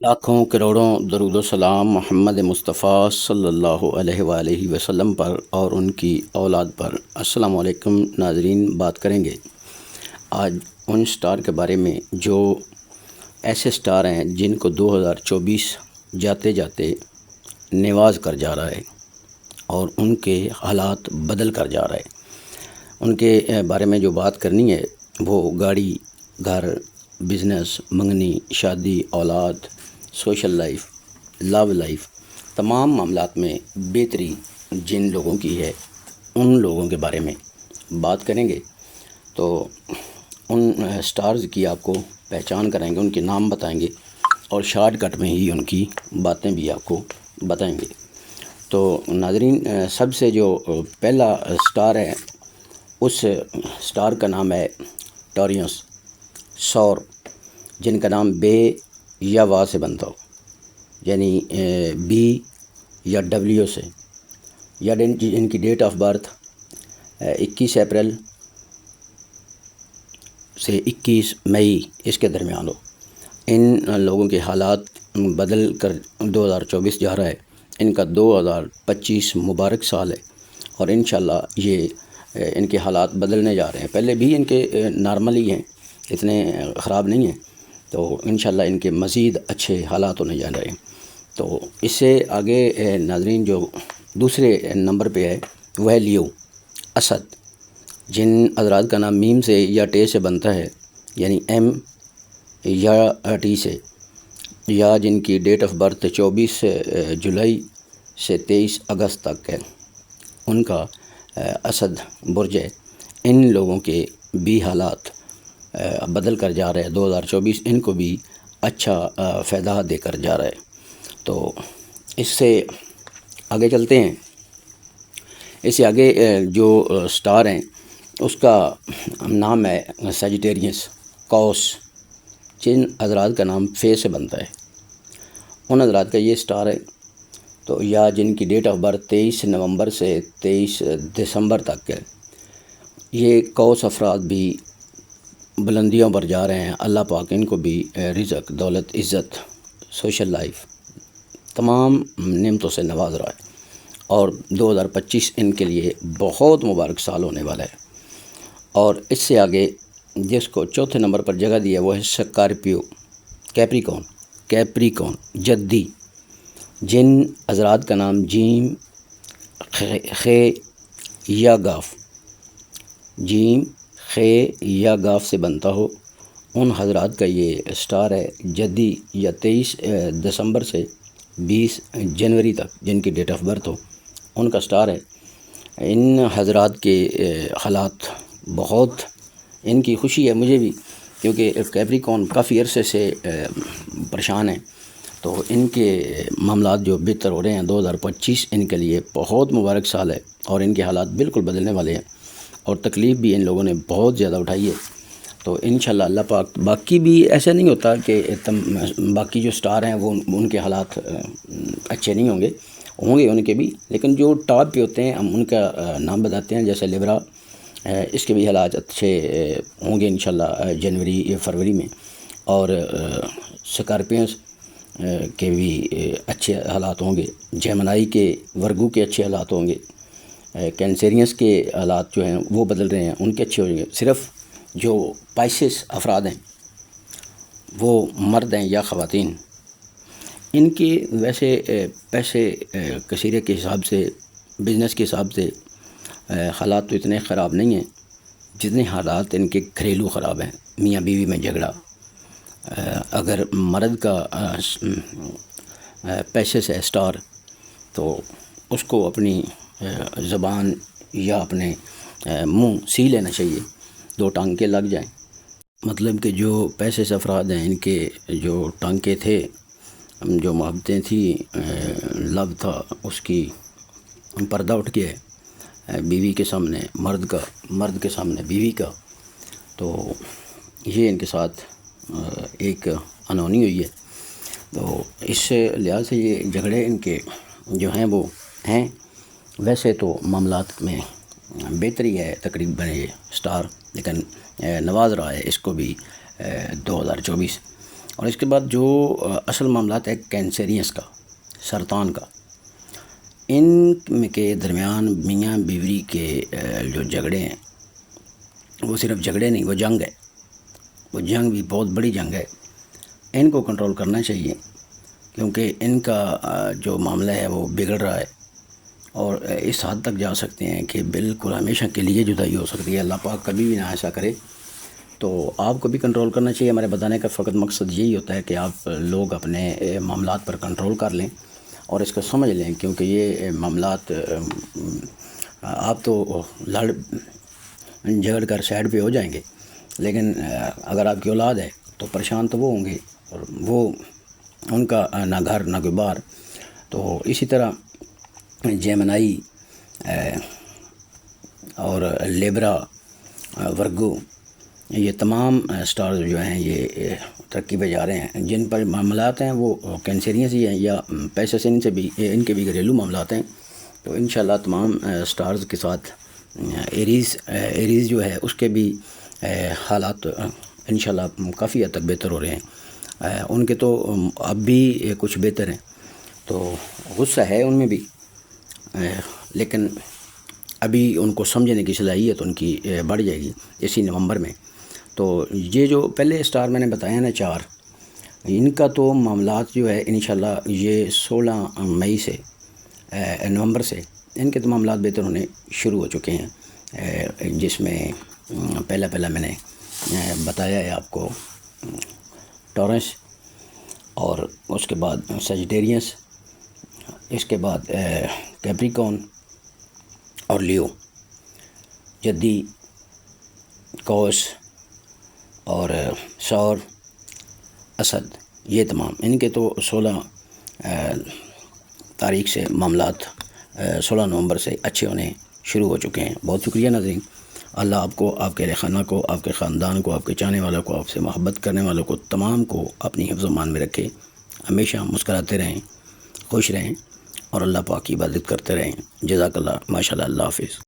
لاکھوں کروڑوں درود و سلام محمد مصطفیٰ صلی اللہ علیہ وآلہ وسلم پر اور ان کی اولاد پر۔ السلام علیکم ناظرین، بات کریں گے آج ان سٹار کے بارے میں جو ایسے سٹار ہیں جن کو 2024 جاتے جاتے نواز کر جا رہا ہے اور ان کے حالات بدل کر جا رہا ہے۔ ان کے بارے میں جو بات کرنی ہے وہ گاڑی، گھر، بزنس، منگنی، شادی، اولاد، سوشل لائف، لو لائف، تمام معاملات میں بہتری جن لوگوں کی ہے ان لوگوں کے بارے میں بات کریں گے۔ تو ان سٹارز کی آپ کو پہچان کرائیں گے، ان کے نام بتائیں گے اور شارٹ کٹ میں ہی ان کی باتیں بھی آپ کو بتائیں گے۔ تو ناظرین، سب سے جو پہلا سٹار ہے اس سٹار کا نام ہے ٹورینوس سور، جن کا نام بے یا وا سے بنتا ہو، یعنی بی یا ڈبلیو سے، یا ان کی ڈیٹ آف برتھ 21 اپریل سے 21 مئی اس کے درمیان ہو۔ ان لوگوں کے حالات بدل کر 2024 جا رہا ہے۔ ان کا 2025 مبارک سال ہے اور انشاءاللہ یہ ان کے حالات بدلنے جا رہے ہیں۔ پہلے بھی ان کے نارمل ہی ہیں، اتنے خراب نہیں ہیں، تو انشاءاللہ ان کے مزید اچھے حالات ہونے جا رہے ہیں۔ تو اس سے آگے ناظرین جو دوسرے نمبر پہ ہے وہ ہے لیو، اسد، جن حضرات کا نام میم سے یا ٹے سے بنتا ہے، یعنی ایم یا ٹی سے، یا جن کی ڈیٹ آف برتھ 24 جولائی سے 23 اگست تک ہے، ان کا اسد برج ہے۔ ان لوگوں کے بھی حالات بدل کر جا رہے ہیں۔ 2024 ان کو بھی اچھا فائدہ دے کر جا رہا ہے۔ تو اس سے آگے چلتے ہیں۔ اس سے آگے جو سٹار ہیں اس کا نام ہے سیجیٹیریس، قوس، جن حضرات کا نام فے سے بنتا ہے۔ ان حضرات کا یہ سٹار ہے، تو یا جن کی ڈیٹ آف برتھ 23 نومبر سے 23 دسمبر تک ہے، یہ قوس افراد بھی بلندیوں پر جا رہے ہیں۔ اللہ پاک ان کو بھی رزق، دولت، عزت، سوشل لائف، تمام نعمتوں سے نواز رہا ہے اور 2025 ان کے لیے بہت مبارک سال ہونے والا ہے۔ اور اس سے آگے جس کو چوتھے نمبر پر جگہ دی ہے وہ ہے سکارپیو، کیپریکون، جدی، جن حضرات کا نام جیم، خے یا گاف، جیم، خے یا گاف سے بنتا ہو، ان حضرات کا یہ سٹار ہے جدی، یا 23 دسمبر سے 20 جنوری تک جن کی ڈیٹ آف برتھ ہو، ان کا سٹار ہے۔ ان حضرات کے حالات بہت، ان کی خوشی ہے مجھے بھی، کیونکہ کیپریکون کافی عرصے سے پریشان ہیں، تو ان کے معاملات جو بہتر ہو رہے ہیں۔ 2025 ان کے لیے بہت مبارک سال ہے اور ان کے حالات بالکل بدلنے والے ہیں، اور تکلیف بھی ان لوگوں نے بہت زیادہ اٹھائی ہے۔ تو انشاءاللہ اللہ پاک، باقی بھی ایسا نہیں ہوتا کہ باقی جو سٹار ہیں وہ ان کے حالات اچھے نہیں ہوں گے ان کے بھی، لیکن جو ٹاپ پہ ہوتے ہیں ہم ان کا نام بتاتے ہیں، جیسے لیبرا، اس کے بھی حالات اچھے ہوں گے انشاءاللہ جنوری یا فروری میں، اور سکارپینس کے بھی اچھے حالات ہوں گے، جیمنائی کے، ورگو کے اچھے حالات ہوں گے، کینسیرینس کے حالات جو ہیں وہ بدل رہے ہیں، ان کے اچھے ہوں گے۔ صرف جو پائسس افراد ہیں وہ مرد ہیں یا خواتین، ان کے ویسے پیسے کثیرے کے حساب سے، بزنس کے حساب سے حالات تو اتنے خراب نہیں ہیں جتنے حالات ان کے گھریلو خراب ہیں۔ میاں بیوی میں جھگڑا، اگر مرد کا پیسے سے سٹار، تو اس کو اپنی زبان یا اپنے منہ سی لینا چاہیے، دو ٹانکے لگ جائیں۔ مطلب کہ جو پیسے سے افراد ہیں ان کے جو ٹانکے تھے، جو محبتیں تھیں، لو تھا، اس کی پردہ اٹھ گیا ہے، بیوی کے سامنے مرد کا، مرد کے سامنے بیوی کا، تو یہ ان کے ساتھ ایک انہونی ہوئی ہے۔ تو اس لحاظ سے یہ جھگڑے ان کے جو ہیں وہ ہیں۔ ویسے تو معاملات میں بہتری ہے تقریباً یہ سٹار، لیکن نواز رہا ہے اس کو بھی 2024۔ اور اس کے بعد جو اصل معاملات ہے کینسریس کا، سرطان کا، ان کے درمیان میاں بیوی کے جو جھگڑے ہیں وہ صرف جھگڑے نہیں، وہ جنگ ہے، وہ جنگ بھی بہت بڑی جنگ ہے. ان کو کنٹرول کرنا چاہیے کیونکہ ان کا جو معاملہ ہے وہ بگڑ رہا ہے اور اس حد تک جا سکتے ہیں کہ بالکل ہمیشہ کے لیے جدائی ہو سکتی ہے. اللہ پاک کبھی بھی نہ ایسا کرے. تو آپ کو بھی کنٹرول کرنا چاہیے. ہمارے بتانے کا فقط مقصد یہی ہوتا ہے کہ آپ لوگ اپنے معاملات پر کنٹرول کر لیں اور اس کو سمجھ لیں، کیونکہ یہ معاملات آپ تو لڑ جھگڑ کر سائڈ پہ ہو جائیں گے، لیکن اگر آپ کی اولاد ہے تو پریشان تو وہ ہوں گے، اور وہ ان کا نہ گھر نہ کوئی بار. تو اسی طرح جیمنائی اور لیبرا، ورگو، یہ تمام سٹارز جو ہیں یہ ترقی پہ جا رہے ہیں. جن پر معاملات ہیں وہ کینسریس ہی ہیں یا پیسے سے ان کے بھی گھریلو معاملات ہیں. تو انشاءاللہ تمام سٹارز کے ساتھ ایریز جو ہے اس کے بھی حالات انشاءاللہ کافی حد تک بہتر ہو رہے ہیں. ان کے تو اب بھی کچھ بہتر ہیں. تو غصہ ہے ان میں بھی، لیکن ابھی ان کو سمجھنے کی صلاحیت ان کی بڑھ جائے گی اسی نومبر میں. تو یہ جو پہلے سٹار میں نے بتایا نا 4، ان کا تو معاملات جو ہے انشاءاللہ یہ 16 مئی سے نومبر سے ان کے تو معاملات بہتر ہونے شروع ہو چکے ہیں، جس میں پہلا میں نے بتایا ہے آپ کو ٹورنس، اور اس کے بعد سیجیٹیریس، اس کے بعد کیپریکون اور لیو، جدی، کوس اور سور، اسد، یہ تمام ان کے تو 16 تاریخ سے معاملات 16 نومبر سے اچھے ہونے شروع ہو چکے ہیں. بہت شکریہ ناظرین. اللہ آپ کو، آپ کے خانہ کو، آپ کے خاندان کو، آپ کے چاہنے والوں کو، آپ سے محبت کرنے والوں کو تمام کو اپنی حفظ و امان میں رکھے. ہمیشہ مسکراتے رہیں، خوش رہیں اور اللہ پاک کی عبادت کرتے رہیں. جزاک اللہ. ماشاء اللہ. اللہ حافظ.